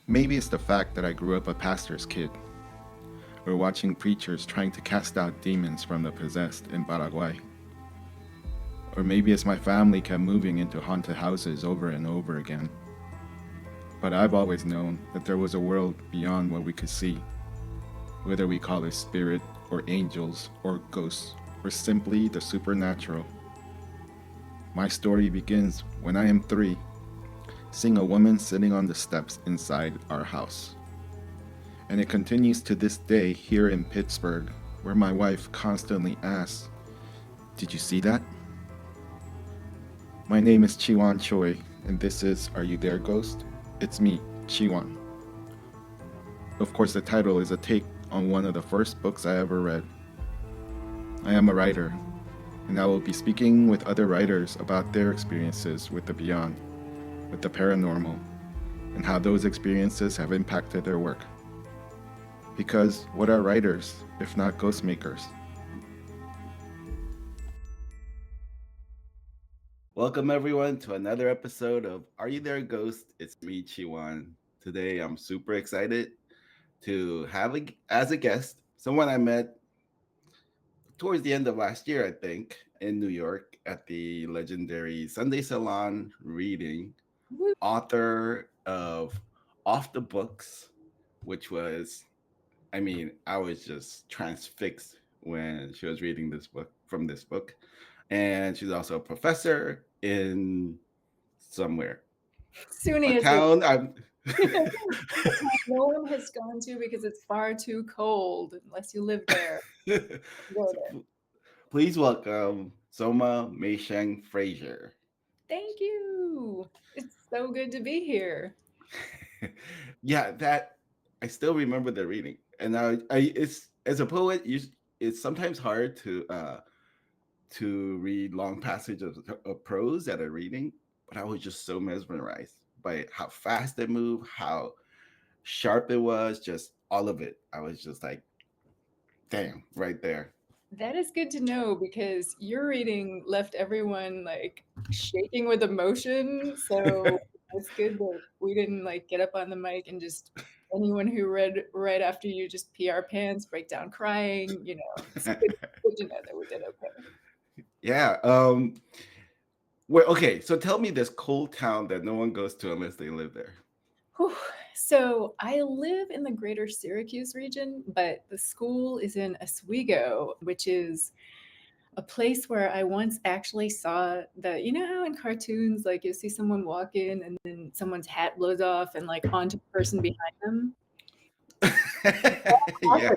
Maybe it's the fact that I grew up a pastor's kid, or watching preachers trying to cast out demons from the possessed in Paraguay. Or maybe it's my family kept moving into haunted houses over and over again. But I've always known that there was a world beyond what we could see, whether we call it spirit, or angels, or ghosts, or simply the supernatural. My story begins when I am 3, seeing a woman sitting on the steps inside our house. And it continues to this day here in Pittsburgh, where my wife constantly asks, "Did you see that?" My name is Chiwan Choi, and this is Are You There, Ghost? It's me, Chiwan. Of course, the title is a take on one of the first books I ever read. I am a writer, and I will be speaking with other writers about their experiences with the beyond, with the paranormal, and how those experiences have impacted their work. Because what are writers if not ghost makers? Welcome everyone to another episode of Are You There, Ghost? It's me, Chiwan. Today I'm super excited to have as a guest someone I met towards the end of last year, I think, in New York at the legendary Sunday Salon reading, author of Off the Books, which was, I was just transfixed when she was reading this book from this book. And she's also a professor in somewhere. A SUNY Oswego. town I'm No one has gone to because it's far too cold unless you live there. Go there. Please welcome Soma Mei Sheng Frazier. Thank you. It's so good to be here. Yeah, that I still remember the reading. And I it's as a poet, it's sometimes hard to read long passages of prose at a reading, but I was just so mesmerized by how fast it moved, how sharp it was, just all of it. I was just like, damn, right there. That is good to know because your reading left everyone like shaking with emotion. So it's good that we didn't like get up on the mic and just anyone who read right after you just pee our pants, break down crying. It's good to know that we did okay. Yeah. Well, okay. So tell me this cold town that no one goes to unless they live there. Whew. So I live in the greater Syracuse region, but the school is in Oswego, which is a place where I once actually saw you know how in cartoons, like you see someone walk in and then someone's hat blows off and like onto the person behind them? Yeah.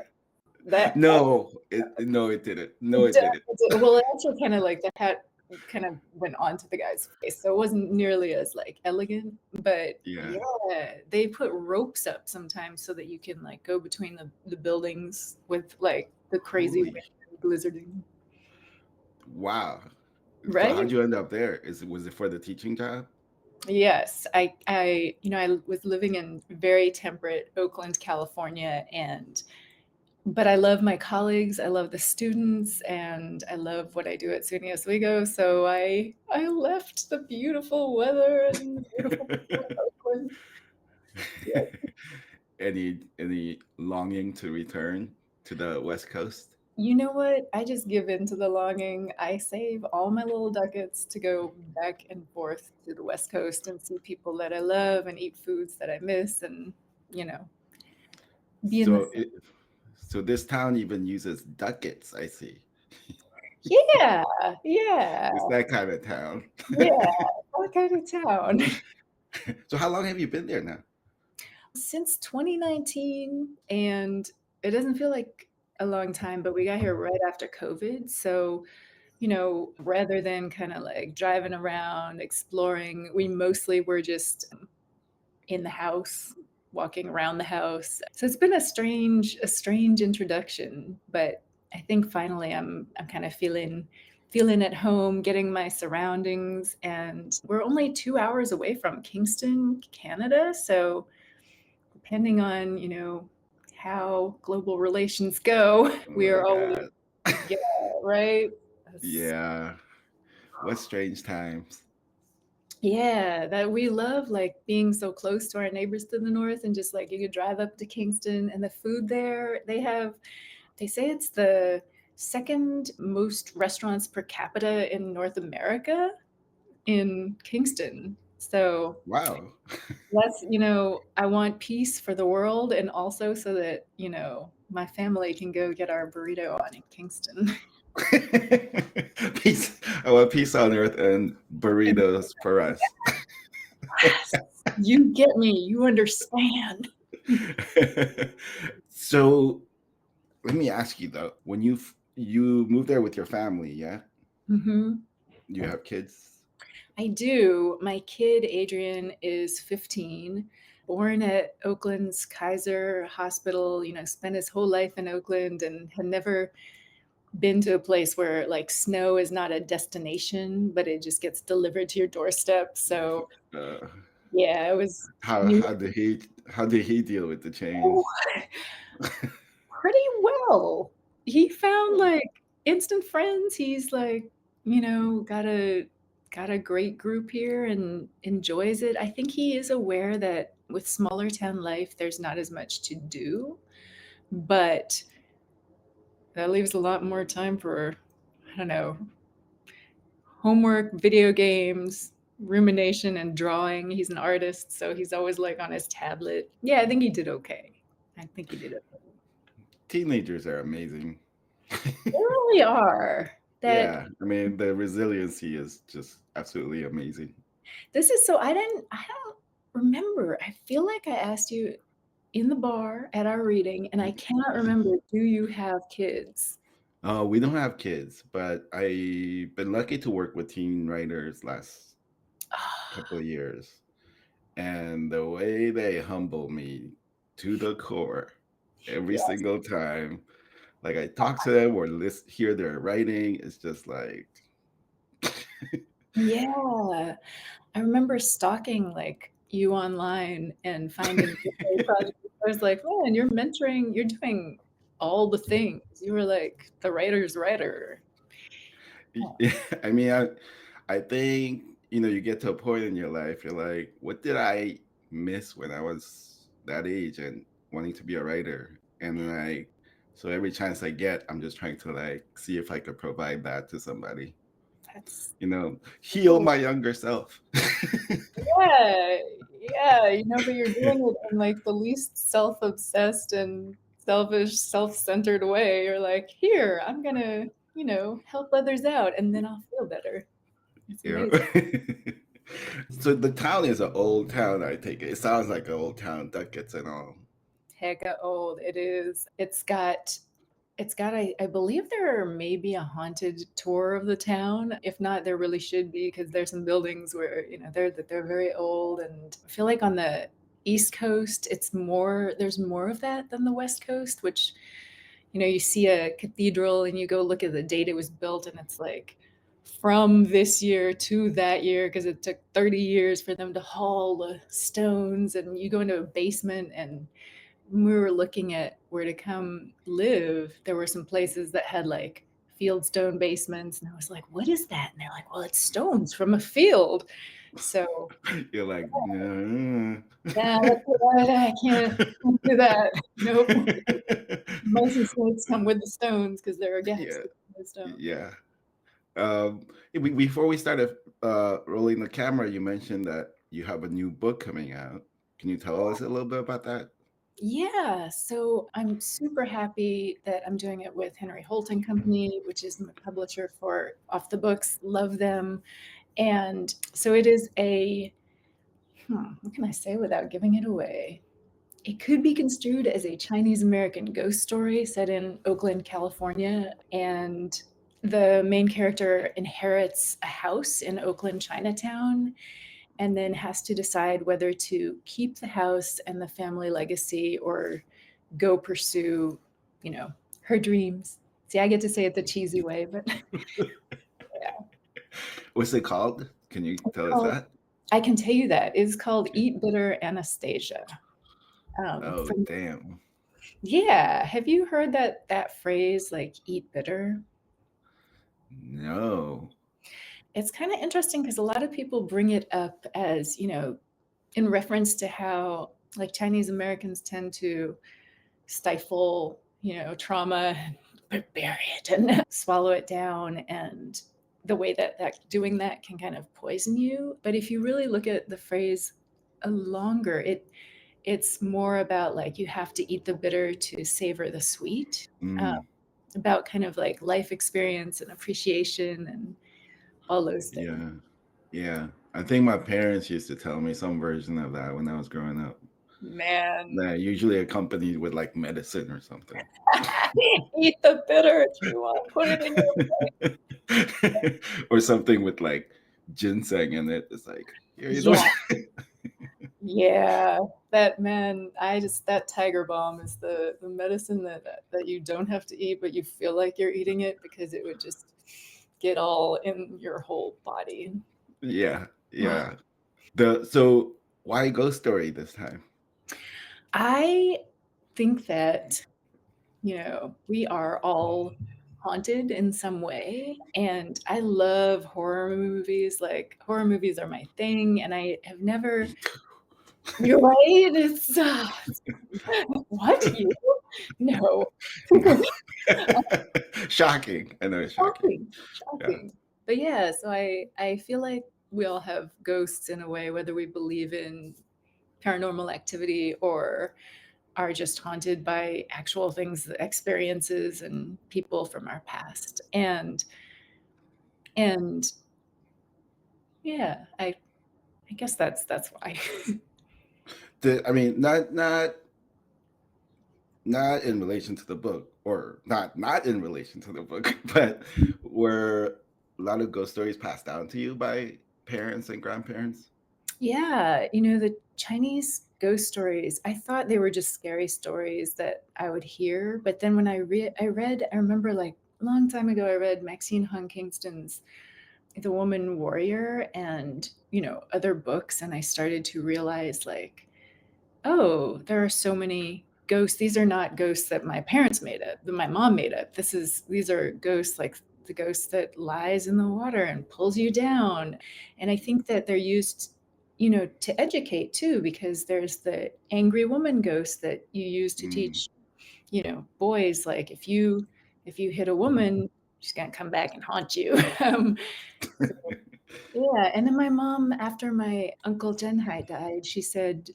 That No, it didn't. No, it didn't. well, it actually kind of like the hat kind of went onto the guy's face, so it wasn't nearly as like elegant. But Yeah. yeah, they put ropes up sometimes so that you can like go between the buildings with like the crazy Holy, wind and blizzarding, wow. So right? how'd you end up there? Was it for the teaching job? Yes, I was living in very temperate Oakland, California, but I love my colleagues, I love the students, and I love what I do at SUNY Oswego. So I left the beautiful weather and the beautiful people of Oakland. Yeah. Any longing to return to the West Coast? You know what? I just give in to the longing. I save all my little ducats to go back and forth to the West Coast and see people that I love and eat foods that I miss and, you know, be in the So it, so this town even uses ducats, I see. yeah, yeah, It's that kind of town. yeah, that kind of town. So how long have you been there now? Since 2019, and it doesn't feel like a long time, but we got here right after COVID. So, rather than kind of like driving around, exploring, we mostly were just in the house, walking around the house. So it's been a strange introduction, but I think finally I'm kind of feeling at home, getting my surroundings, and we're only 2 hours away from Kingston, Canada. So depending on, how global relations go, Oh we my are always, God. yeah, right? That's- Yeah. What strange times. Yeah, that we love like being so close to our neighbors to the north, and just like you could drive up to Kingston, and the food there, they say it's the second most restaurants per capita in North America in Kingston. So Wow. that's, I want peace for the world, and also so that, my family can go get our burrito on in Kingston. Peace. I want peace on earth and burritos for us. Yes, you get me. You understand. So let me ask you though, when you moved there with your family, yeah? Hmm. You have kids? I do. My kid, Adrian, is 15, born at Oakland's Kaiser Hospital, spent his whole life in Oakland and had never been to a place where like snow is not a destination, but it just gets delivered to your doorstep. So Uh, yeah, it was how new. how did he deal with the Oh, change? pretty well. He found like instant friends. He's like, got a great group here and enjoys it. I think he is aware that with smaller town life, there's not as much to do, but that leaves a lot more time for, I don't know, homework, video games, rumination, and drawing. He's an artist, so he's always like on his tablet. Yeah, I think he did okay. I think he did okay. Teenagers are amazing. They really are. That Yeah, I mean the resiliency is just absolutely amazing. this is so I don't remember. I feel like I asked you in the bar at our reading, and I cannot remember. Do you have kids? We don't have kids, but I've been lucky to work with teen writers last couple of years. And the way they humble me to the core every Yes. single time, like I talk to them or hear their writing, it's just like, Yeah. I remember stalking like you online and finding your project. I was like, "Oh, and you're mentoring, you're doing all the things. You were like the writer's writer." Oh, I mean, I think, you get to a point in your life, you're like, what did I miss when I was that age and wanting to be a writer? And then so every chance I get, I'm just trying to like see if I could provide that to somebody, that's heal my younger self. yeah, yeah, but you're doing it in like the least self-obsessed and selfish, self-centered way. You're like, here, I'm gonna, help others out, and then I'll feel better. It's Yeah. amazing. So the town is an old town, I take it. It sounds like an old town, ducats and all. Hecka old it is. It's got I believe there may be a haunted tour of the town. If not, there really should be, because there's some buildings where, they're very old, and I feel like on the East Coast, there's more of that than the West Coast, which, you see a cathedral and you go look at the date it was built, and it's like from this year to that year, because it took 30 years for them to haul the stones, and you go into a basement, and when we were looking at where to come live, there were some places that had like fieldstone basements. And I was like, what is that? And they're like, well, it's stones from a field. So, You're like, no. yeah, that's what I can't do that. Nope. License plates come with the stones because there are gaps Yeah, in the stone. yeah. Before we started rolling the camera, you mentioned that you have a new book coming out. Can you tell us a little bit about that? Yeah, so I'm super happy that I'm doing it with Henry Holt and Company, which is my publisher for Off the Books. Love them. And so it is what can I say without giving it away? It could be construed as a Chinese American ghost story set in Oakland, California. And the main character inherits a house in Oakland, Chinatown, and then has to decide whether to keep the house and the family legacy, or go pursue, her dreams. See, I get to say it the cheesy way, but yeah. What's it called? Can you It's tell us called, that? I can tell you that it's called Eat Bitter Anastasia. Oh, From damn. Yeah, have you heard that phrase like eat bitter? No. it's kind of interesting because a lot of people bring it up as, in reference to how like Chinese Americans tend to stifle, trauma and bury it and swallow it down, and the way that doing that can kind of poison you. But if you really look at the phrase longer, it's more about like you have to eat the bitter to savor the sweet. Um, Mm, about kind of like life experience and appreciation and all those things. yeah. Yeah. I think my parents used to tell me some version of that when I was growing up. Man, That usually accompanied with like medicine or something. eat the bitter, Chiwan. Put it in your. Or something with like ginseng in it. It's like, here you go. Yeah, yeah. That man, that tiger balm is the medicine that you don't have to eat, but you feel like you're eating it because it would just get all in your whole body. Yeah, yeah. So why ghost story this time? I think that, we are all haunted in some way. And I love horror movies. Like, horror movies are my thing. And I have never, you're right. What? You? No. Shocking. I know it's shocking. Shocking. Yeah. Shocking. But yeah, so I feel like we all have ghosts in a way, whether we believe in paranormal activity or are just haunted by actual things, experiences, and people from our past. And yeah, I guess that's why. I mean, not in relation to the book, or not in relation to the book, but were a lot of ghost stories passed down to you by parents and grandparents? Yeah, the Chinese ghost stories, I thought they were just scary stories that I would hear, but then when I remember like a long time ago I read Maxine Hung Kingston's The Woman Warrior and, other books, and I started to realize like, oh, there are so many ghosts. These are not ghosts that my parents made up, that my mom made up. These are ghosts like the ghost that lies in the water and pulls you down. And I think that they're used, to educate too, because there's the angry woman ghost that you use to Mm. teach, boys, like if you hit a woman, she's gonna come back and haunt you. So yeah, and then my mom, after my uncle Genhai died, she said,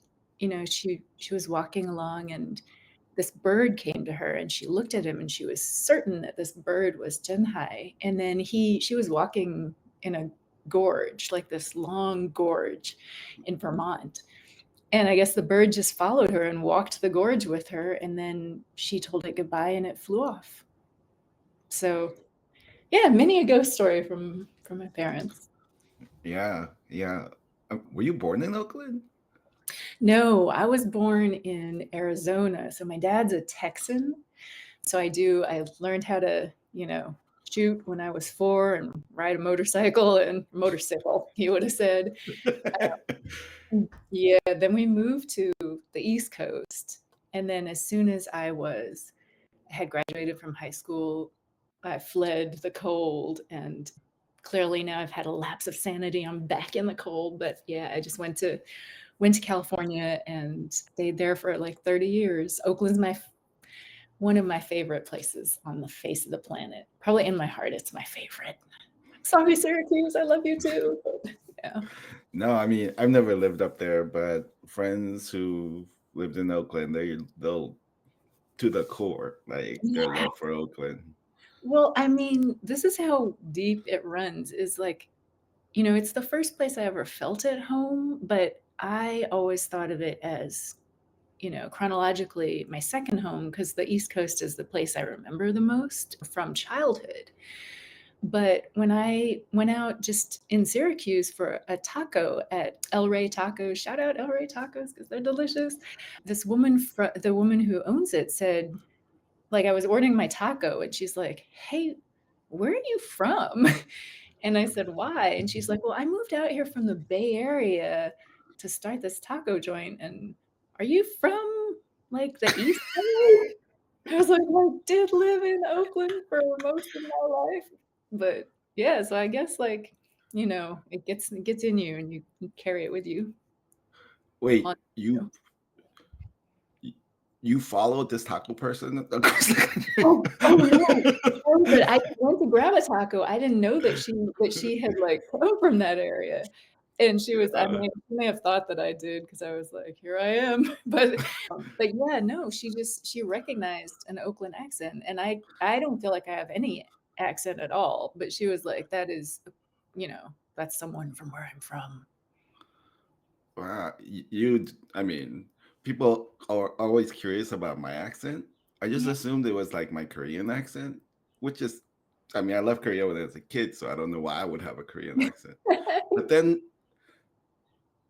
she was walking along and this bird came to her and she looked at him and she was certain that this bird was Genhai. And then she was walking in a gorge, like this long gorge in Vermont. And I guess the bird just followed her and walked the gorge with her, and then she told it goodbye and it flew off. So yeah, many a ghost story from my parents. Yeah, yeah. Were you born in Oakland? No, I was born in Arizona. So my dad's a Texan. So I learned how to, shoot when I was 4 and ride a motorcycle, he would have said. Yeah, then we moved to the East Coast. And then as soon as I had graduated from high school, I fled the cold, and clearly now I've had a lapse of sanity. I'm back in the cold, but yeah, I just went to California and stayed there for like 30 years. Oakland's one of my favorite places on the face of the planet. Probably in my heart, it's my favorite. Sorry, Syracuse, I love you too. But, yeah. No, I mean, I've never lived up there, but friends who lived in Oakland, they'll to the core, like their Yeah. love for Oakland. Well, I mean, this is how deep it runs, is like, it's the first place I ever felt at home, but I always thought of it as, chronologically my second home, because the East Coast is the place I remember the most from childhood. But when I went out just in Syracuse for a taco at El Rey Tacos, shout out El Rey Tacos because they're delicious. The woman who owns it said, like, I was ordering my taco and she's like, "Hey, where are you from?" And I said, "Why?" And she's like, "Well, I moved out here from the Bay Area to start this taco joint. And are you from like the East Side?" I was like, I did live in Oakland for most of my life. But yeah, so I guess like it gets in you and you carry it with you. Wait, On you followed this taco person? oh no. Oh, but I went to grab a taco. I didn't know that she had like come from that area. And she was, I mean, she may have thought that I did because I was like, here I am. But yeah, no, she recognized an Oakland accent. And I don't feel like I have any accent at all. But she was like, that is, that's someone from where I'm from. Wow, I mean, people are always curious about my accent. I just Yeah. assumed it was like my Korean accent, which is, I mean, I left Korea when I was a kid, so I don't know why I would have a Korean accent. But then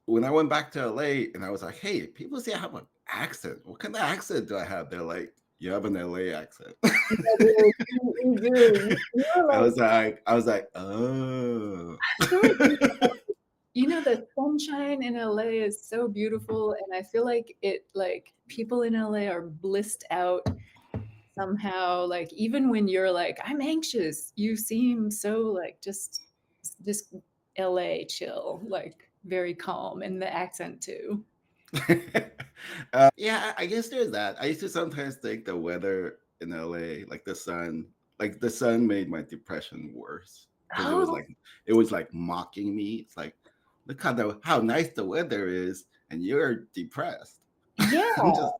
when I went back to LA and I was like, hey, people say I have an accent. What kind of accent do I have? They're like, you have an LA accent. You do. I was like, oh. I feel like the sunshine in LA is so beautiful, and I feel like people in LA are blissed out somehow. Like even when you're like, I'm anxious, you seem so like just LA chill, like very calm, and the accent too. Yeah, I guess there's that. I used to sometimes think the weather in LA, like the sun made my depression worse because Oh it was like mocking me. It's like, look how nice the weather is, and you're depressed. yeah, I'm just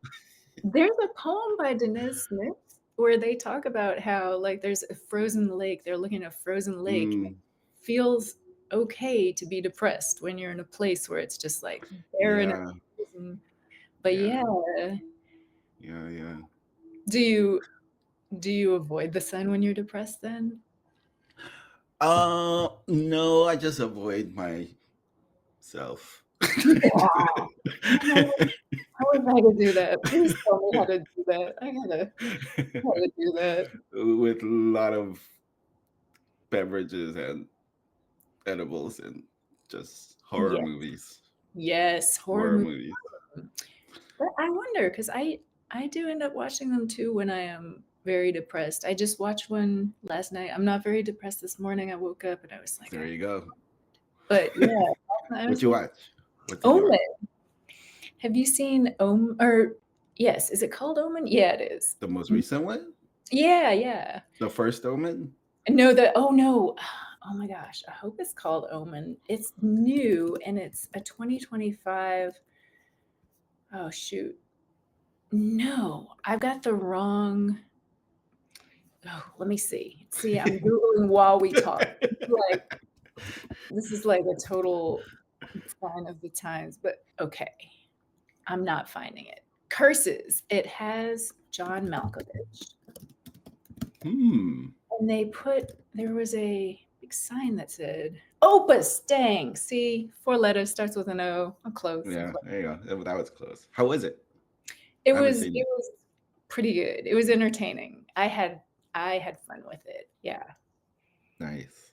there's a poem by Denise Smith where they talk about how like there's a frozen lake. They're looking at a frozen lake. mm, Feels okay to be depressed when you're in a place where it's just like barren yeah, and frozen. But yeah, yeah, yeah. do you avoid the sun when you're depressed then? No, I just avoid myself. Wow. How was I to do that? Please tell me how to do that. I gotta do that. With a lot of beverages and edibles and just horror Yes. movies. Yes, horror Horror movies. movies. But I wonder because I do end up watching them too when I am very depressed. I just watched one last night. I'm not very depressed this morning. I woke up and I was like, There you go. but yeah, last night I What was you like, watch? What did you Omen. watch? Have you seen Omen? Or yes, is it called Omen? Yeah, it is. The most recent one? Yeah. The first Omen? No, oh no. Oh my gosh. I hope it's called Omen. It's new and it's a 2025. Oh shoot. No, I've got the wrong. Oh, let me see. See, I'm Googling while we talk. This is like a total sign of the times, but okay. I'm not finding it. Curses. It has John Malkovich. Hmm. And there was a big sign that said Opus. Dang. See, 4 letters, starts with an O. I'm close. Yeah, there you go. That was close. How was it? It I haven't was seen it it. was pretty good. It was entertaining. I had fun with it. Yeah. Nice.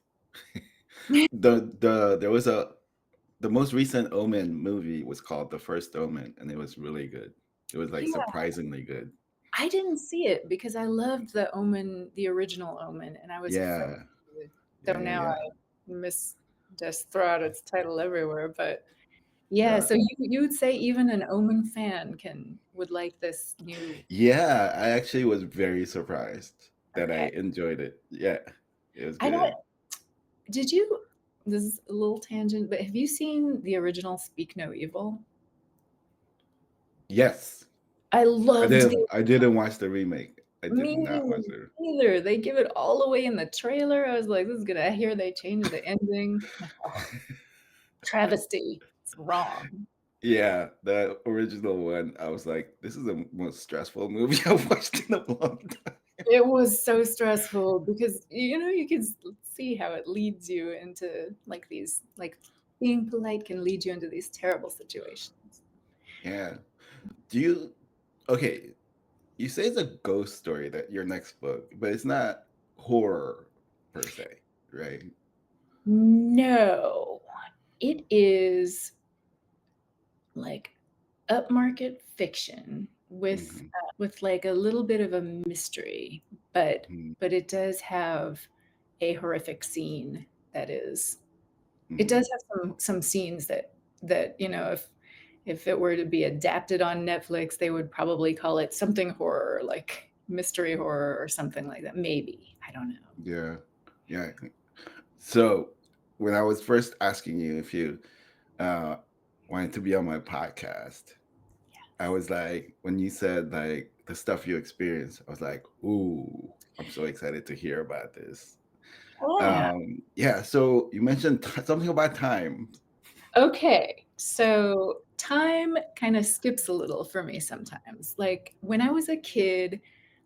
There was the most recent Omen movie was called The First Omen, and it was really good. It was like Yeah. surprisingly good. I didn't see it because I loved the Omen, the original Omen, and I was afraid. Yeah. So Yeah, yeah, now yeah. I just throw out its title everywhere. But yeah, Yeah. so you would say even an Omen fan would like this new. Yeah, I actually was very surprised that I Okay. enjoyed it. Yeah, it was I don't. good. Did you? This is a little tangent, but have you seen the original Speak No Evil? Yes, I loved the. I didn't watch the remake. I did Me not watch the. neither. They give it all away in the trailer. I was like, this is good. I hear they changed the ending. Oh, travesty. It's wrong. Yeah, the original one. I was like, this is the most stressful movie I've watched in a long time. It was so stressful because you can see how it leads you into like these like being polite can lead you into these terrible situations. Yeah. Do you? Okay, you say it's a ghost story that your next book, but it's not horror per se, right? No, it is like upmarket fiction Mm-hmm. with like a little bit of a mystery, but Mm-hmm. it does have a horrific scene that is It does have some scenes that if it were to be adapted on Netflix, they would probably call it something horror, like mystery horror or something like that. Maybe. I don't know. Yeah. Yeah. So when I was first asking you if you uh, wanted to be on my podcast, I was like, when you said like the stuff you experienced, I was like, ooh, I'm so excited to hear about this. Yeah. Yeah. So you mentioned something about time. Okay, so time kind of skips a little for me sometimes. Like when I was a kid,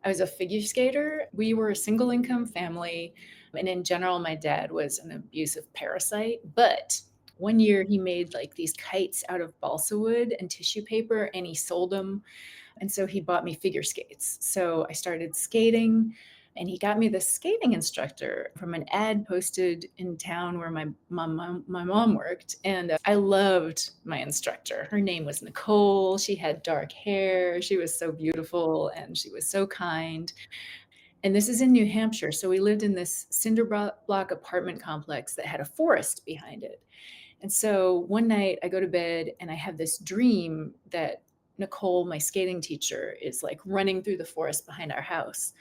I was a figure skater. We were a single income family. And in general, my dad was an abusive parasite. But one year he made like these kites out of balsa wood and tissue paper and he sold them. And so he bought me figure skates. So I started skating and he got me this skating instructor from an ad posted in town where my mom worked. And I loved my instructor. Her name was Nicole. She had dark hair. She was so beautiful and she was so kind. And this is in New Hampshire. So we lived in this cinder block apartment complex that had a forest behind it. And so one night I go to bed and I have this dream that Nicole, my skating teacher, is like running through the forest behind our house.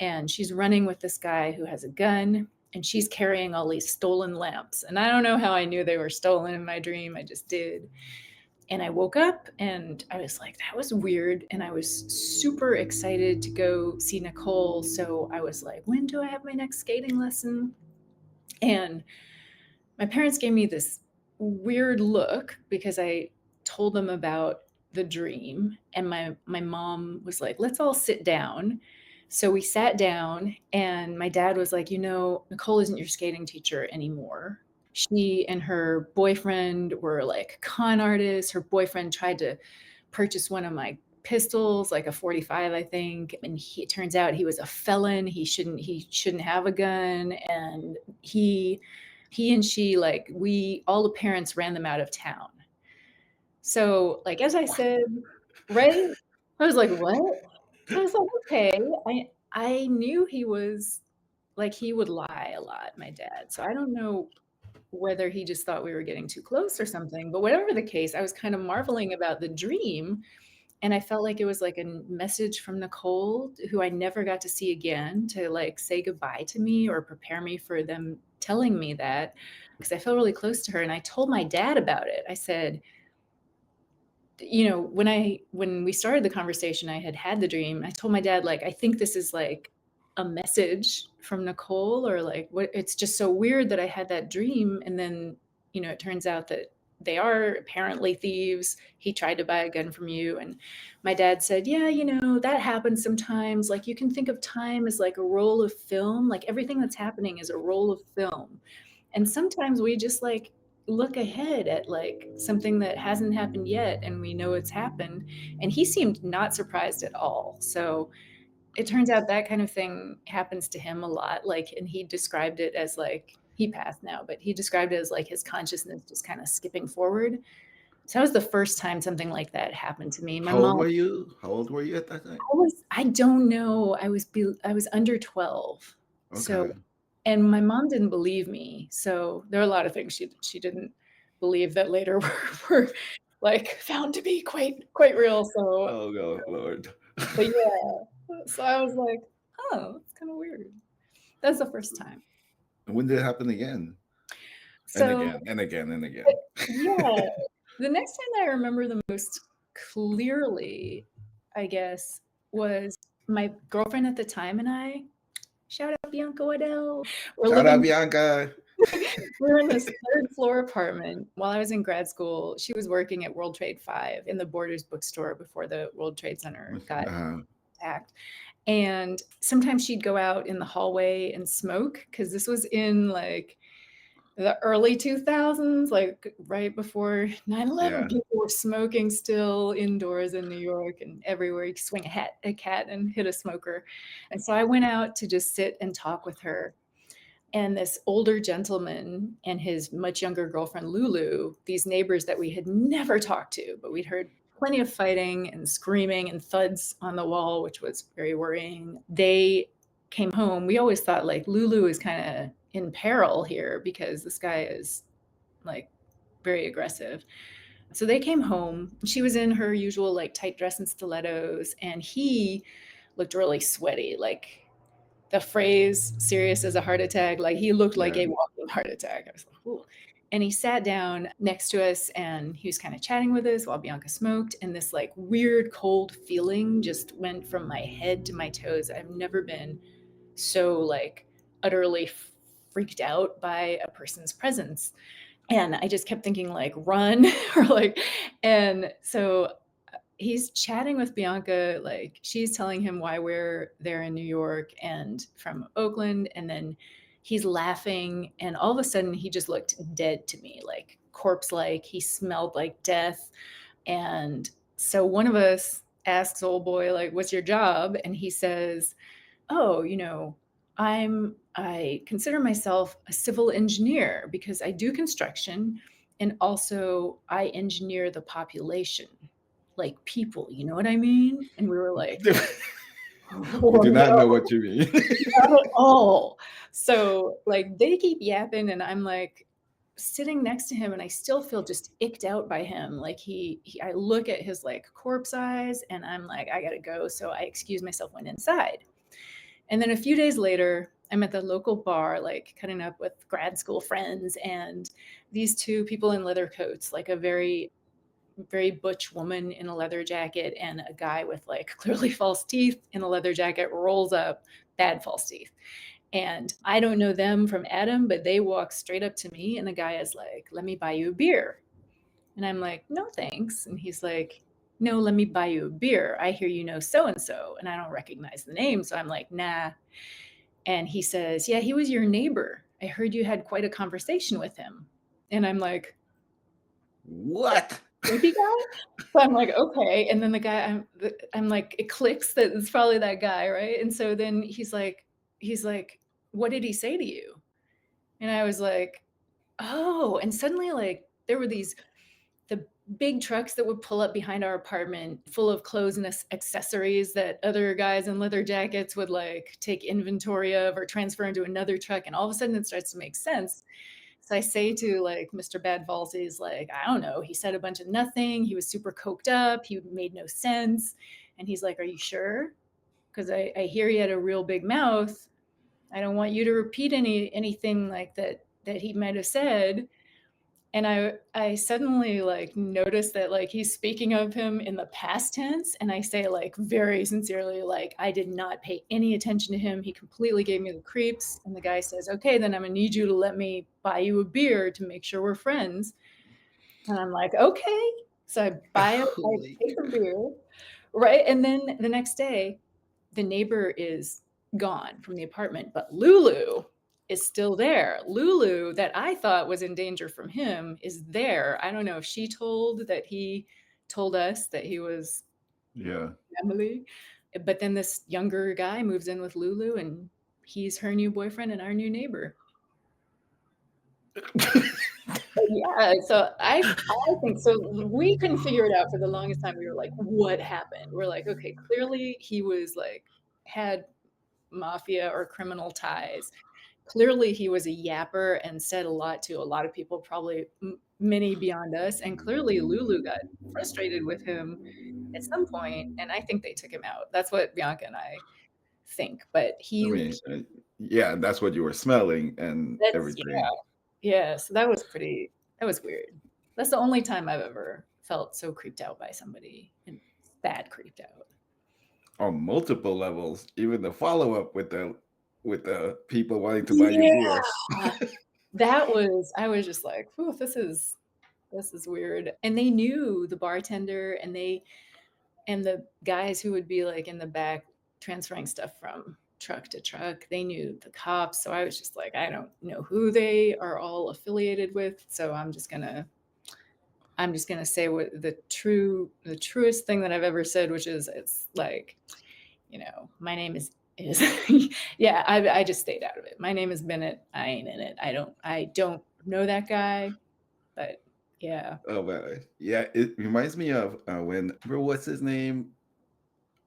And she's running with this guy who has a gun and she's carrying all these stolen lamps. And I don't know how I knew they were stolen in my dream. I just did. And I woke up and I was like, that was weird. And I was super excited to go see Nicole. So I was like, when do I have my next skating lesson? And my parents gave me this weird look because I told them about the dream. And my mom was like, let's all sit down. So we sat down and my dad was like, Nicole isn't your skating teacher anymore. She and her boyfriend were like con artists. Her boyfriend tried to purchase one of my pistols, like a 45, I think. And it turns out he was a felon. He shouldn't have a gun. And he and she, like, all the parents ran them out of town. So, like, as I said, right? I was like, what? I was like, okay. I knew he was like, he would lie a lot, my dad. So I don't know whether he just thought we were getting too close or something. But whatever the case, I was kind of marveling about the dream. And I felt like it was like a message from Nicole, who I never got to see again, to like say goodbye to me or prepare me for them telling me that, because I felt really close to her. And I told my dad about it. I said, when we started the conversation, I had the dream. I told my dad, like, I think this is like a message from Nicole, or like, what, it's just so weird that I had that dream. And then, it turns out that they are apparently thieves. He tried to buy a gun from you. And my dad said, yeah, that happens sometimes. Like, you can think of time as like a roll of film. Like, everything that's happening is a roll of film. And sometimes we just like look ahead at like something that hasn't happened yet and we know it's happened. And he seemed not surprised at all. So it turns out that kind of thing happens to him a lot. Like, and he described it as like, he passed now, but he described it as like his consciousness just kind of skipping forward. So that was the first time something like that happened to me. My How old mom, were you? How old were you at that time? I don't know. I was under 12. So, Okay. and my mom didn't believe me. So there are a lot of things she didn't believe that later were like found to be quite real. So, Oh God, Lord. but yeah, so I was like, oh, that's kind of weird. That's the first time. When did it happen again? And So again, and again, and again. yeah, the next time I remember the most clearly, I guess, was my girlfriend at the time and I, shout out Bianca Waddell, Shout out Bianca. we were in this third floor apartment while I was in grad school. She was working at World Trade 5 in the Borders bookstore before the World Trade Center got attacked. And sometimes she'd go out in the hallway and smoke, because this was in like the early 2000s, like right before 9/11. People were smoking still indoors in New York and everywhere. You could swing a cat and hit a smoker. And so I went out to just sit and talk with her. And this older gentleman and his much younger girlfriend, Lulu, these neighbors that we had never talked to, but we'd heard plenty of fighting and screaming and thuds on the wall, which was very worrying. They came home. We always thought like Lulu is kind of in peril here because this guy is like very aggressive. So they came home. She was in her usual like tight dress and stilettos, and he looked really sweaty, like the phrase serious as a heart attack, like he looked like Yeah. a walking heart attack. I was like, ooh. And he sat down next to us and he was kind of chatting with us while Bianca smoked. And this like weird cold feeling just went from my head to my toes. I've never been so like utterly freaked out by a person's presence. And I just kept thinking like run or like, and so he's chatting with Bianca, like she's telling him why we're there in New York and from Oakland. And then he's laughing. And all of a sudden he just looked dead to me, like corpse like. He smelled like death. And so one of us asks old boy, like, what's your job? And he says, oh, I consider myself a civil engineer because I do construction and also I engineer the population, like people, you know what I mean? And we were like, We oh, do not no, know what you mean. not at all. So like they keep yapping and I'm like sitting next to him and I still feel just icked out by him. Like I look at his like corpse eyes and I'm like, I gotta go. So I excuse myself, went inside. And then a few days later, I'm at the local bar, like cutting up with grad school friends, and these two people in leather coats, like a very, very butch woman in a leather jacket and a guy with like clearly false teeth in a leather jacket rolls up, bad false teeth. And I don't know them from Adam, but they walk straight up to me, and the guy is like, let me buy you a beer. And I'm like, no, thanks. And he's like, no, let me buy you a beer. I hear you know so and so. And I don't recognize the name. So I'm like, nah. And he says, yeah, he was your neighbor. I heard you had quite a conversation with him. And I'm like, What? creepy guy? So I'm like, okay. And then the guy, I'm like, it clicks that it's probably that guy, right? And so then he's like, what did he say to you? And I was like, oh. And suddenly, like, there were the big trucks that would pull up behind our apartment full of clothes and accessories that other guys in leather jackets would like take inventory of or transfer into another truck. And all of a sudden it starts to make sense. So I say to like Mr. Bad Falsies, like, I don't know, he said a bunch of nothing. He was super coked up. He made no sense. And he's like, are you sure? Because I hear he had a real big mouth. I don't want you to repeat anything like that he might have said. And I suddenly like noticed that like he's speaking of him in the past tense, and I say like very sincerely, like I did not pay any attention to him. He completely gave me the creeps. And the guy says, okay, then I'm gonna need you to let me buy you a beer to make sure we're friends. And I'm like, okay. So I take the beer, right? And then the next day, the neighbor is gone from the apartment, but Lulu is still there. Lulu, that I thought was in danger from him, is there. I don't know if she told us that he was Yeah. Emily, but then this younger guy moves in with Lulu and he's her new boyfriend and our new neighbor. Yeah, so I think so. We couldn't figure it out for the longest time. We were like, what happened? We're like, okay, clearly he was like had mafia or criminal ties. Clearly he was a yapper and said a lot to a lot of people, probably many beyond us. And clearly Lulu got frustrated with him at some point, and I think they took him out. That's what Bianca and I think. But I mean, yeah, that's what you were smelling and everything. Yeah. So that was weird. That's the only time I've ever felt so creeped out by somebody, and bad creeped out. On multiple levels, even the follow-up with the people wanting to buy you beer. I was just like, "Ooh, this is weird." And they knew the bartender and the guys who would be like in the back transferring stuff from truck to truck. They knew the cops. So I was just like, I don't know who they are all affiliated with. So I'm just gonna say what the truest thing that I've ever said, which is it's like, my name is yeah, I just stayed out of it. My name is Bennett. I ain't in it. I don't know that guy, but yeah. Oh man, yeah, it reminds me of what's his name?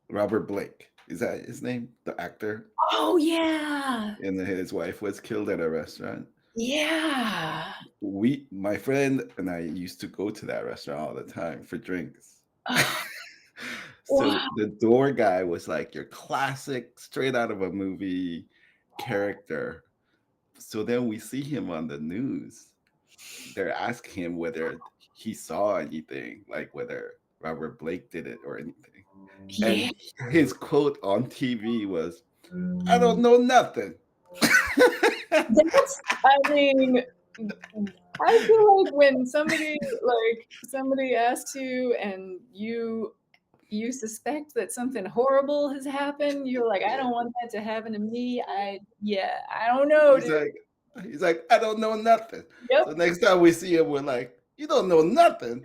Robert Blake. Is that his name? The actor? Oh yeah. And his wife was killed at a restaurant. Yeah. My friend and I used to go to that restaurant all the time for drinks. Oh, So wow. the door guy was like your classic, straight out of a movie character. So then we see him on the news. They're asking him whether he saw anything, like whether Robert Blake did it or anything. Yeah. And his quote on TV was, "I don't know nothing." That's, I mean, I feel like when somebody asks you and you suspect that something horrible has happened, you're like, I don't want that to happen to me. I don't know, He's dude. like, he's like, "I don't know nothing." So Yep. next time we see him, we're like, "You don't know nothing."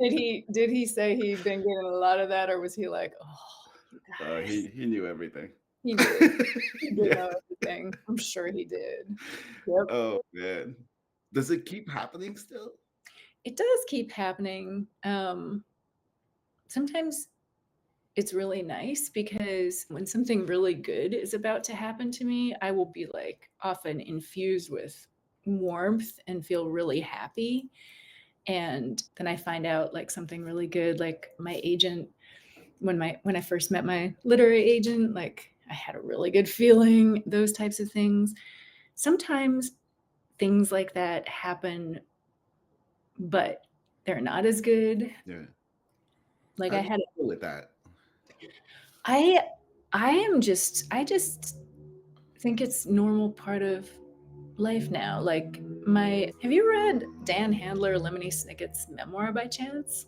Did he say he'd been getting a lot of that, or was he like, oh, you guys? He knew everything. He did. He did Yeah. know everything. I'm sure he did. Yep. Oh man. Does it keep happening still? It does keep happening. Sometimes it's really nice because when something really good is about to happen to me, I will be like often infused with warmth and feel really happy. And then I find out like something really good, like my agent, when I first met my literary agent, like I had a really good feeling, those types of things. Sometimes things like that happen, but they're not as good. Yeah. Like How I do you had deal with that? I I just think it's normal part of life now. Like have you read Dan Handler, Lemony Snicket's memoir by chance?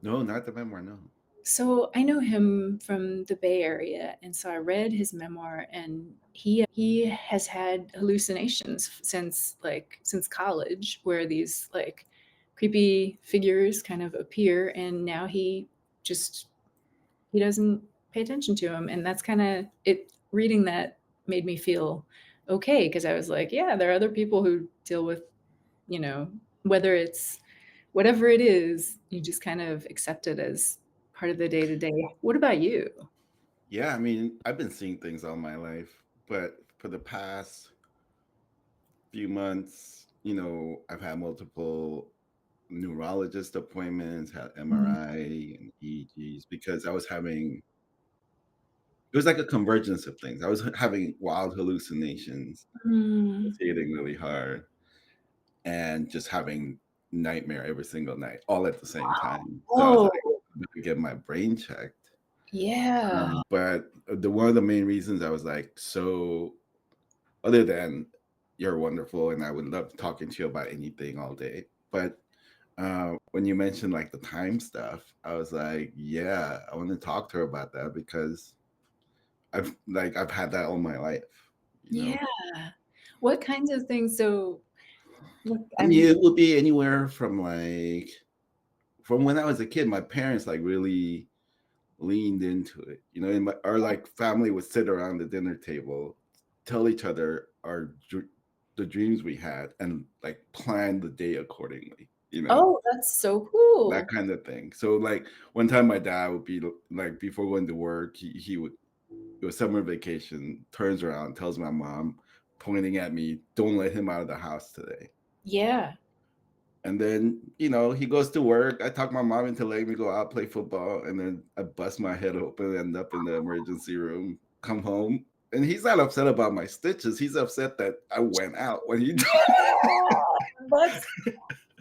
No, not the memoir, no. So I know him from the Bay Area, and so I read his memoir, and he has had hallucinations since college, where these like creepy figures kind of appear, and now just he doesn't pay attention to him, and that's kind of it. Reading that made me feel okay because I was like, yeah, there are other people who deal with, you know, whether it's whatever it is, you just kind of accept it as part of the day to day. What about you? Yeah, I mean, I've been seeing things all my life, but for the past few months, I've had multiple neurologist appointments, had Mm. MRI and EEGs because it was like a convergence of things. I was having wild hallucinations, Mm. was hitting really hard, and just having nightmare every single night, all at the same time. So I was Oh, like, I better get my brain checked. yeah. But the one of the main reasons I was like, so other than you're wonderful and I would love talking to you about anything all day, but when you mentioned like the time stuff, I was like, yeah, I want to talk to her about that because I've had that all my life, you know. Yeah. What kinds of things? So, look, I mean, it would be anywhere from from when I was a kid, my parents like really leaned into it, and our like family would sit around the dinner table, tell each other the dreams we had, and like plan the day accordingly, oh, that's so that cool. kind of thing. So like one time, my dad would be like before going to work, he would it was summer vacation, turns around, tells my mom, pointing at me, "Don't let him out of the house today." Yeah. And then, he goes to work. I talk my mom into letting me go out play football, and then I bust my head open, end up in the emergency room, come home. And he's not upset about my stitches. He's upset that I went out when he Yeah.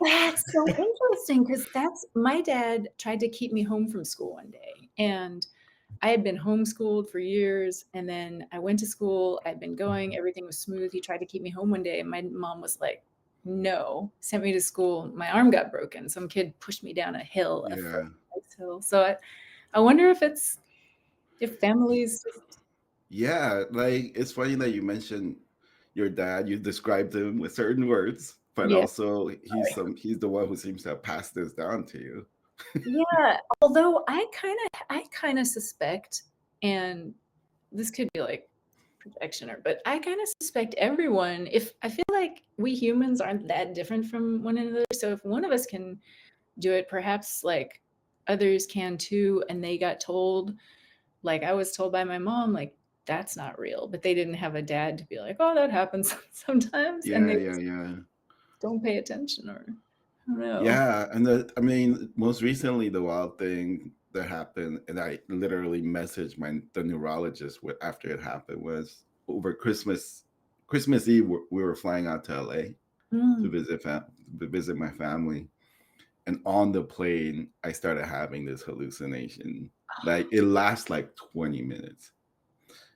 That's so interesting because that's my dad tried to keep me home from school one day, and I had been homeschooled for years, and then I went to school. I'd been going, everything was smooth. He tried to keep me home one day, and my mom was like, "No," sent me to school. My arm got broken. Some kid pushed me down a hill, a foot Yeah. hill. So I wonder if families just Yeah, like it's funny that you mentioned your dad. You described him with certain words, but yeah. also he's the one who seems to have passed this down to you. Yeah, although I kinda suspect, and this could be like projection but I kind of suspect everyone, if I feel like we humans aren't that different from one another, so if one of us can do it, perhaps others can too, and they got told, like I was told by my mom, like that's not real. But they didn't have a dad to be like, oh, that happens sometimes, and Yeah, they yeah, yeah. don't pay attention, or I don't know. Yeah, and I mean, most recently, the wild thing that happened, and I literally messaged the neurologist after it happened, was over Christmas Eve. We were flying out to LA to Mm. visit my family, and on the plane, I started having this hallucination. Like it lasts like 20 minutes.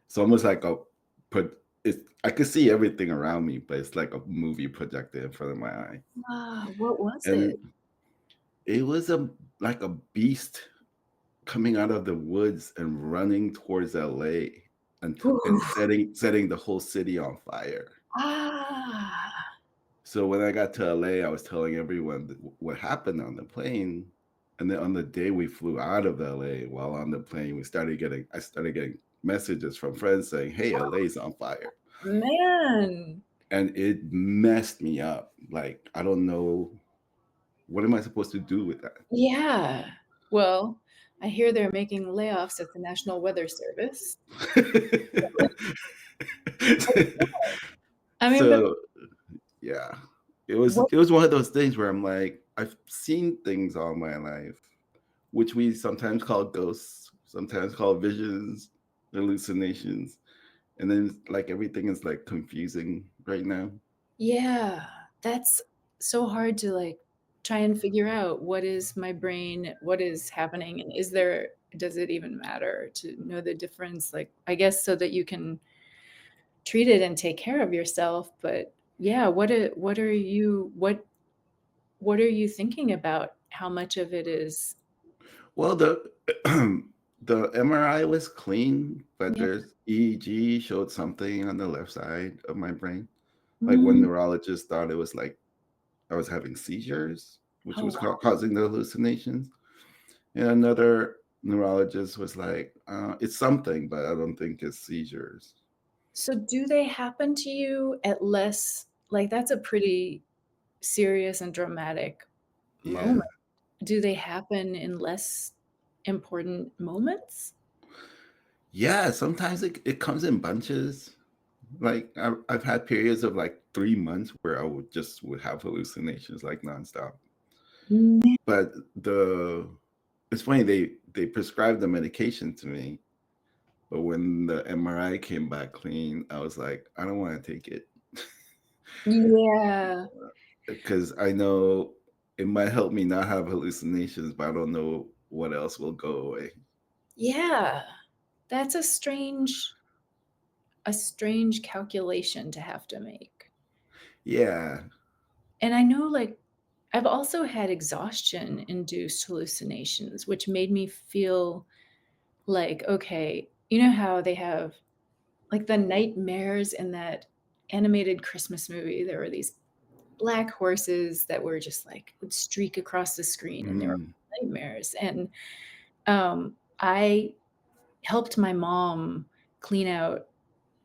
It's almost like I could see everything around me, but it's like a movie projected in front of my eye. What was And it? it was like a beast coming out of the woods and running towards LA and Ooh. setting the whole city on fire. Ah. So when I got to LA, I was telling everyone what happened on the plane. And then on the day we flew out of LA, while on the plane, I started getting messages from friends saying, "Hey, LA's on fire." Man. And it messed me up. Like, I don't know, what am I supposed to do with that? Yeah. Well, I hear they're making layoffs at the National Weather Service. I mean, but So yeah, what? it was one of those things where I'm like, I've seen things all my life, which we sometimes call ghosts, sometimes call visions, hallucinations, and then like everything is like confusing right now. Yeah, that's so hard to like try and figure out what is my brain, what is happening, and does it even matter to know the difference? Like, I guess so that you can treat it and take care of yourself. But yeah, what are you thinking about? How much of it is? Well, the the MRI was clean, but Yeah. there's EEG showed something on the left side of my brain. Like one Mm. neurologist thought it was like I was having seizures, which Oh, was wow. causing the hallucinations. And another neurologist was like, "It's something, but I don't think it's seizures." So do they happen to you at less, like that's a pretty serious and dramatic Yeah, moment. Do they happen in less important moments? yeah. Sometimes it comes in bunches. Like I've had periods of like 3 months where would have hallucinations like nonstop. Man. But it's funny, they prescribed the medication to me, but when the MRI came back clean, I was like, I don't want to take it Yeah. because I know it might help me not have hallucinations, but I don't know what else will go away. Yeah. That's a strange calculation to have to make. Yeah. And I know, like, I've also had exhaustion-induced hallucinations, which made me feel like, okay, you know how they have, like, the nightmares in that animated Christmas movie? There were these black horses that were just, like, would streak across the screen, and they were Mm, nightmares, and, I helped my mom clean out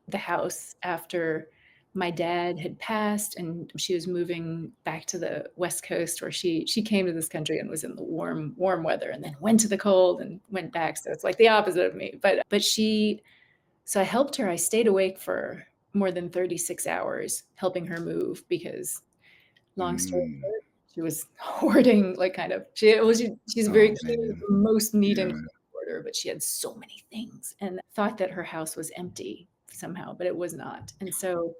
the house after my dad had passed, and she was moving back to the West Coast, where she came to this country and was in the warm weather, and then went to the cold and went back, so it's like the opposite of me, but she so I helped her. I stayed awake for more than 36 hours helping her move because, long story mm. short, she was hoarding, like, kind of she's very Oh keen with man. the most neat and Yeah. clean order, but she had so many things and thought that her house was empty somehow, but it was not. And so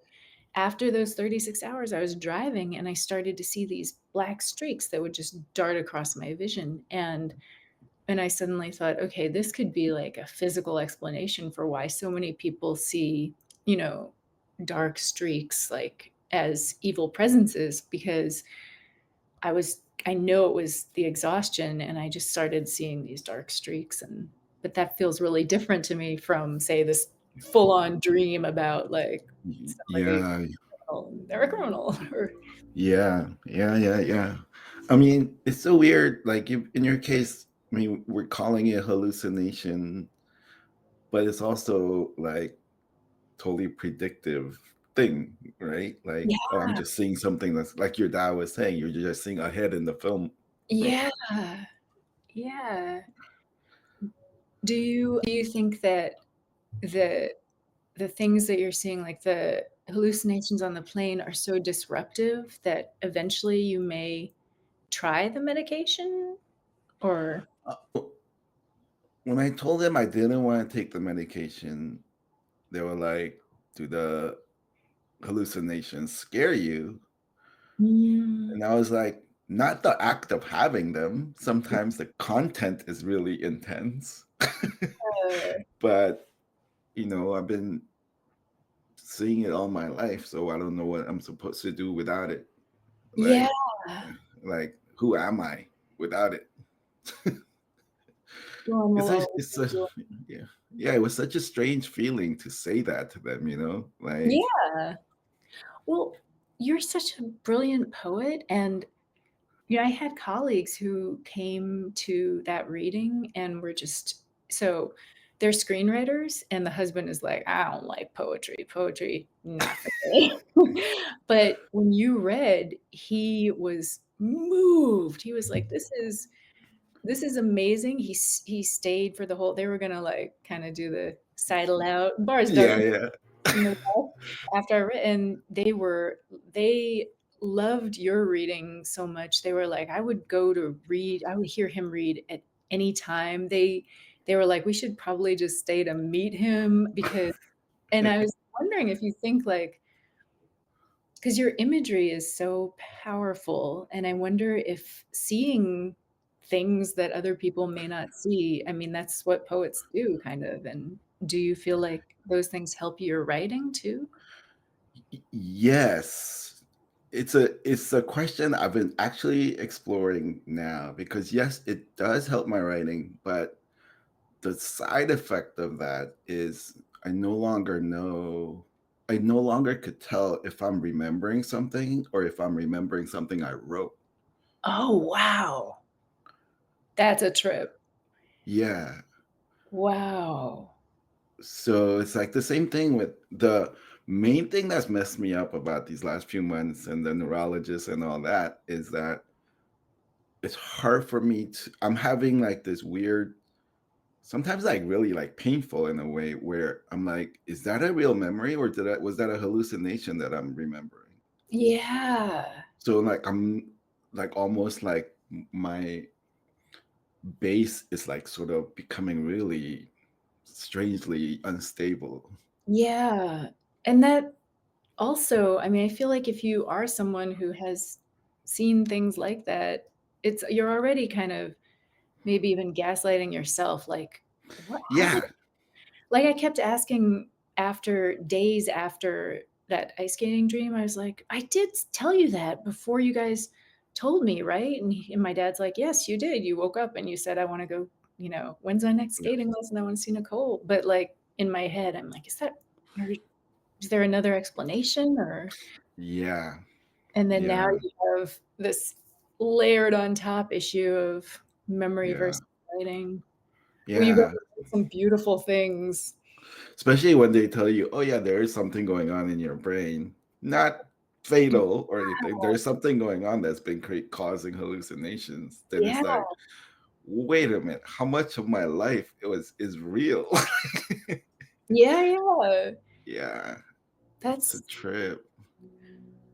after those 36 hours, I was driving and I started to see these black streaks that would just dart across my vision. And I suddenly thought, okay, this could be like a physical explanation for why so many people see, you know, dark streaks like as evil presences, because I know it was the exhaustion, and I just started seeing these dark streaks. And but that feels really different to me from, say, this full on dream about like somebody, Yeah. oh, they're a criminal. Or Yeah. Yeah. Yeah. Yeah. I mean, it's so weird. Like in your case, I mean, we're calling it hallucination, but it's also like totally predictive thing, right? Like, oh, I'm yeah. just seeing something that's like your dad was saying, you're just seeing ahead in the film. Yeah. Yeah. Do you think that the things that you're seeing, like the hallucinations on the plane, are so disruptive that eventually you may try the medication? Or When I told them I didn't want to take the medication, they were like, "Do the hallucinations scare you?" Mm, And I was like, "Not the act of having them. Sometimes the content is really intense." yeah. But, I've been seeing it all my life, so I don't know what I'm supposed to do without it. Yeah. Like, who am I without it? One It's will such, always it's be such, doing. yeah, yeah. It was such a strange feeling to say that to them. Like, Yeah. Well, you're such a brilliant poet, and, I had colleagues who came to that reading and were just so they're screenwriters, and the husband is like, "I don't like poetry. Poetry, not for me." But when you read, he was moved. He was like, "This is amazing." He stayed for the whole they were gonna, like, kinda do the sidle out. Bar's dark yeah, yeah, in the west after I read, and they loved your reading so much. They were like, I would hear him read at any time. They were like, "We should probably just stay to meet him," because and I was wondering if you think, like, because your imagery is so powerful, and I wonder if seeing things that other people may not see, I mean, that's what poets do kind of, and do you feel like those things help your writing too? yes. It's a question I've been actually exploring now because yes, it does help my writing, but the side effect of that is I no longer know. I no longer could tell if I'm remembering something or if I'm remembering something I wrote. Oh, wow. That's a trip. Yeah. Wow. So it's like the same thing with the main thing that's messed me up about these last few months and the neurologist and all that is that it's hard for me to I'm having like this weird sometimes like really like painful in a way where I'm like, is that a real memory or was that a hallucination that I'm remembering? Yeah. So like I'm like almost like my base is like sort of becoming really strangely unstable. Yeah. And that also, I mean, I feel like if you are someone who has seen things like that, you're already kind of maybe even gaslighting yourself, like, "What how did" Yeah. like, I kept asking after days after that ice skating dream, I was like, "I did tell you that before you guys told me, right?" And my dad's like, "Yes, you did. You woke up and you said, 'I wanna go, when's my next skating lesson? I wanna see Nicole.'" But, like, in my head, I'm like, are is there another explanation?" Or Yeah. and then now Yeah. you have this layered on top issue of memory Yeah. versus writing. Well, you got Yeah. some beautiful things. Especially when they tell you, "Oh, yeah, there is something going on in your brain." Not fatal or anything. There's something going on that's been causing hallucinations. Then it's Yeah. like, "Wait a minute, how much of my life is real?" Yeah, yeah. Yeah, it's a That's trip.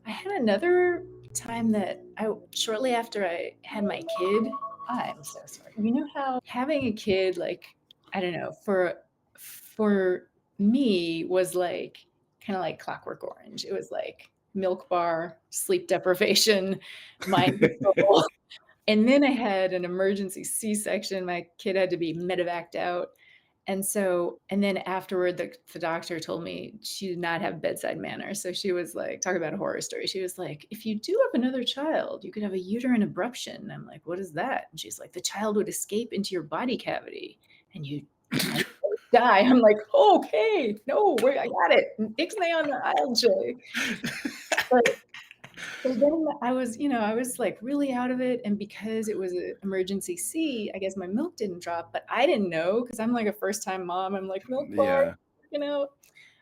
I had another time that I shortly after I had my kid, I'm so sorry. You know how having a kid, like, I don't know, for me was like kinda like Clockwork Orange. It was like milk bar, sleep deprivation, mind control. And then I had an emergency C-section. My kid had to be medevaced out. And then afterward, the doctor told me she did not have bedside manner. So she was like, talk about a horror story. She was like, if you do have another child, you could have a uterine abruption. And I'm like, what is that? And she's like, the child would escape into your body cavity and you might die. I'm like, okay, no, I got it. Ixnay on the aisle, Jay. But so then I was, like, really out of it, and because it was an emergency C, I guess my milk didn't drop, but I didn't know because 'cause I'm, like, a first-time mom, I'm like, "Milk bar," Yeah.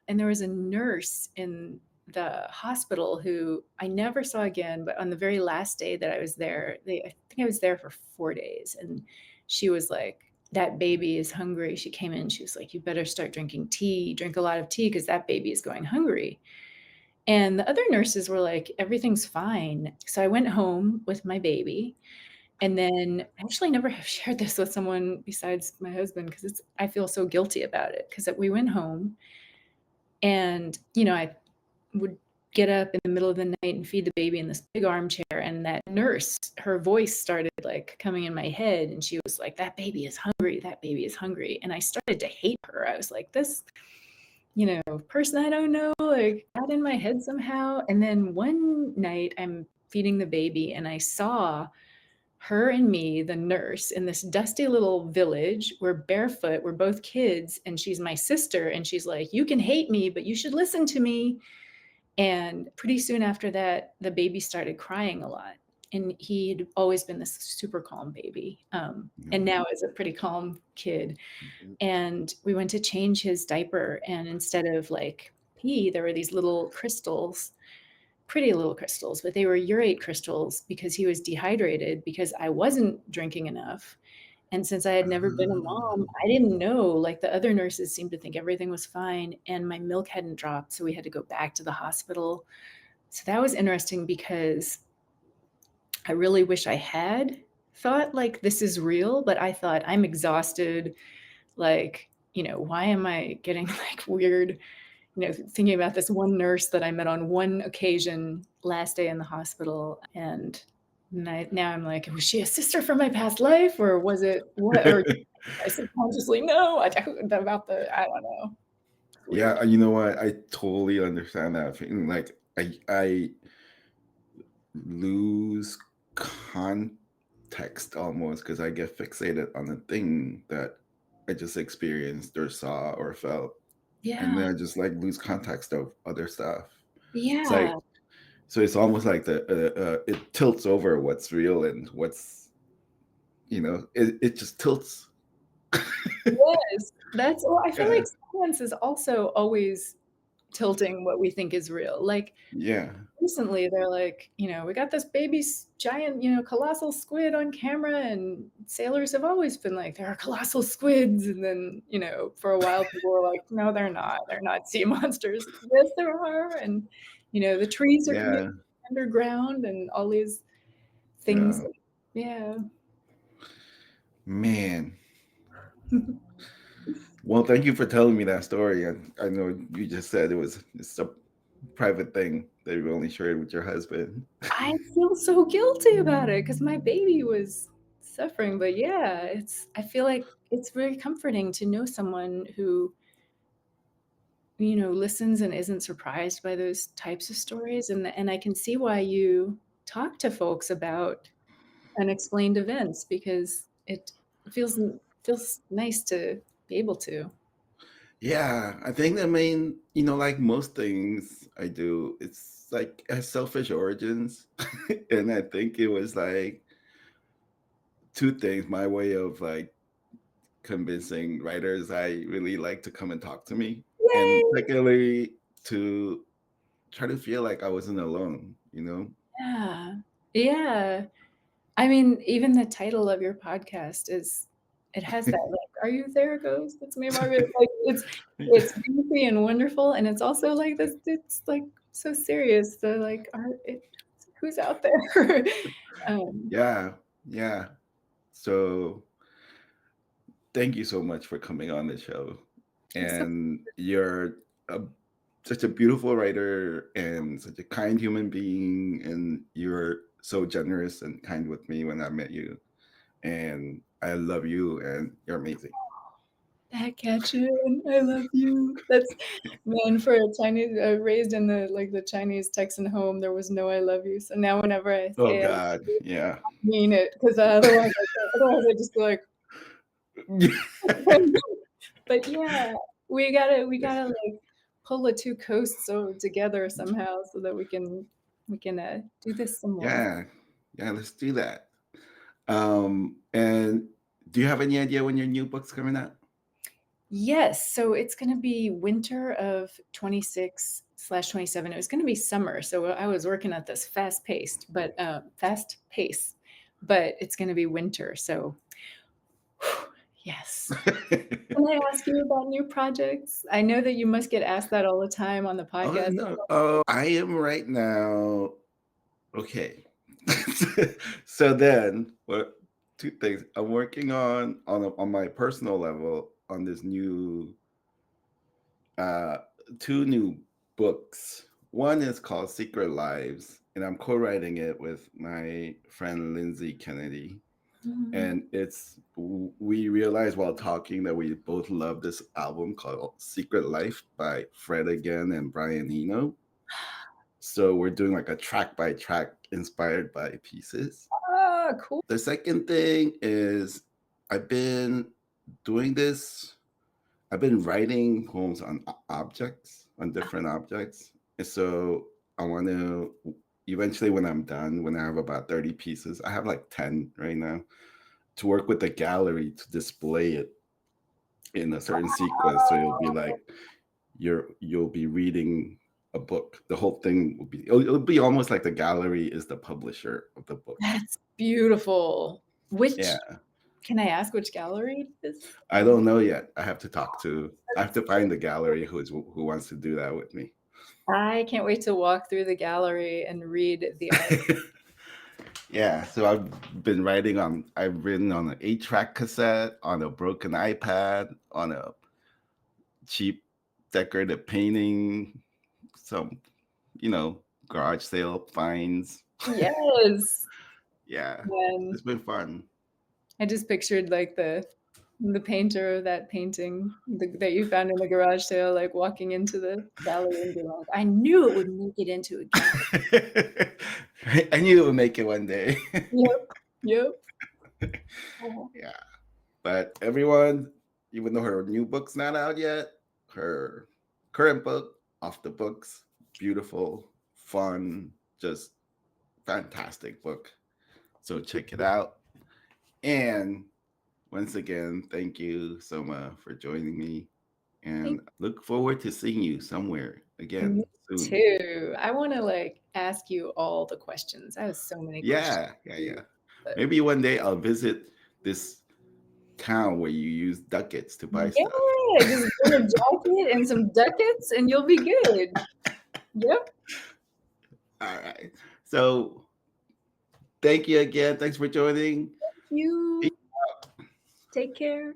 and there was a nurse in the hospital who I never saw again, but on the very last day that I was there, I think I was there for 4 days, and she was like that baby is hungry. She came in, she was like, you better start drinking tea, drink a lot of tea, because that baby is going hungry. And the other nurses were like, everything's fine. So I went home with my baby. And then I actually never have shared this with someone besides my husband, because I feel so guilty about it. Because we went home and, I would get up in the middle of the night and feed the baby in this big armchair. And that nurse, her voice started like coming in my head. And she was like, that baby is hungry. That baby is hungry. And I started to hate her. I was like, this, person I don't know, like got in my head somehow. And then one night I'm feeding the baby and I saw her and me, the nurse, in this dusty little village. We're barefoot, we're both kids, and she's my sister. And she's like, you can hate me, but you should listen to me. And pretty soon after that, the baby started crying a lot. And he'd always been this super calm baby. And now is a pretty calm kid. And we went to change his diaper. And instead of like pee, there were these little crystals, pretty little crystals, but they were urate crystals, because he was dehydrated because I wasn't drinking enough. And since I had never been a mom, I didn't know, like the other nurses seemed to think everything was fine, and my milk hadn't dropped. So we had to go back to the hospital. So that was interesting, because I really wish I had thought like this is real, but I thought I'm exhausted. Like, why am I getting like weird, thinking about this one nurse that I met on one occasion last day in the hospital. And now I'm like, was she a sister from my past life, or was it what? Or I subconsciously know I don't know. Yeah, you know what? I totally understand that feeling. Like I lose context almost because I get fixated on a thing that I just experienced or saw or felt. And then Yeah. I just like lose context of other stuff. It's Yeah. like, so it's almost like it tilts over what's real and what's, it just tilts. Yes. I feel Yeah. like science is also always tilting what we think is real. Like Yeah. recently they're like, we got this baby giant, colossal squid on camera, and sailors have always been like, there are colossal squids. And then, for a while people were like, no, they're not sea monsters. Yes, there are. And, the trees are coming Yeah. underground and all these things. Yeah. Yeah. Man. Well, thank you for telling me that story. I know you just said it's a private thing that you only shared with your husband. I feel so guilty about it because my baby was suffering. But yeah, I feel like it's very comforting to know someone who, listens and isn't surprised by those types of stories. And I can see why you talk to folks about unexplained events, because it feels feels nice to be able to. Yeah, I think the main, like most things I do, it's like has selfish origins. And I think it was like two things. My way of like convincing writers I really like to come and talk to me. Yay! And secondly, to try to feel like I wasn't alone. Yeah. Yeah. I mean, even the title of your podcast it has that like, "Are you there, ghost? It's me, Margaret." Like it's goofy and wonderful, and it's also like this. It's like so serious. The like, who's out there? um, Yeah, yeah. So thank you so much for coming on the show. it's so, And you're a, such a beautiful writer and such a kind human being. And you're so generous and kind with me when I met you. And I love you and you're amazing. back at you, and I love you. That's man for a Chinese raised in the Chinese Texan home. There was no "I love you." So now whenever I Oh, say I God. Yeah. mean it, because otherwise I just be like. But yeah, we gotta like pull the two coasts together somehow so that we can do this some more. Yeah. Yeah. Let's do that. And do you have any idea when your new book's coming out? Yes, so it's gonna be winter of 26/27. It was gonna be summer, so I was working at this fast pace, but it's gonna be winter. So Yes. Can I ask you about new projects? I know that you must get asked that all the time on the Oh, podcast. no. I am right now. Okay. So then, what? Two things. I'm working on my personal level on this new, uh, two new books. One is called Secret Lives, and I'm co-writing it with my friend Lindsay Kennedy. And we realized while talking that we both love this album called Secret Life by Fred again and Brian Eno. So we're doing like a track by track inspired by pieces. Ah, cool. The second thing is I've been doing this. I've been writing poems on objects, on different objects. And so I want to eventually, when I'm done, when I have about 30 pieces, I have like 10 right now, to work with the gallery to display it in a certain sequence. So it'll be like you'll be reading a book. The whole thing will be it'll be almost like the gallery is the publisher of the book. That's beautiful. Yeah. Can I ask which gallery it is? I don't know yet. I have to find the gallery who wants to do that with me. I can't wait to walk through the gallery and read the art. Yeah, so I've written on an 8-track cassette, on a broken iPad, on a cheap decorative painting, some, garage sale finds. Yes. Yeah, And it's been fun. I just pictured like the painter of that painting that you found in the garage sale, like walking into the gallery and be like, I knew it would make it into a gallery. I knew it would make it one day. Yep. Yeah. But everyone, even though her new book's not out yet, her current book, Off the Books, beautiful, fun, just fantastic book. So check it out. And once again, thank you, Soma, for joining me. And look forward to seeing you somewhere again soon. Too. I want to ask you all the questions. I have so many questions. Yeah. Maybe one day I'll visit this town where you use ducats to buy stuff. Yeah, just bring a jacket and some ducats and you'll be good. Yep. All right. So thank you again. Thanks for joining. You take care.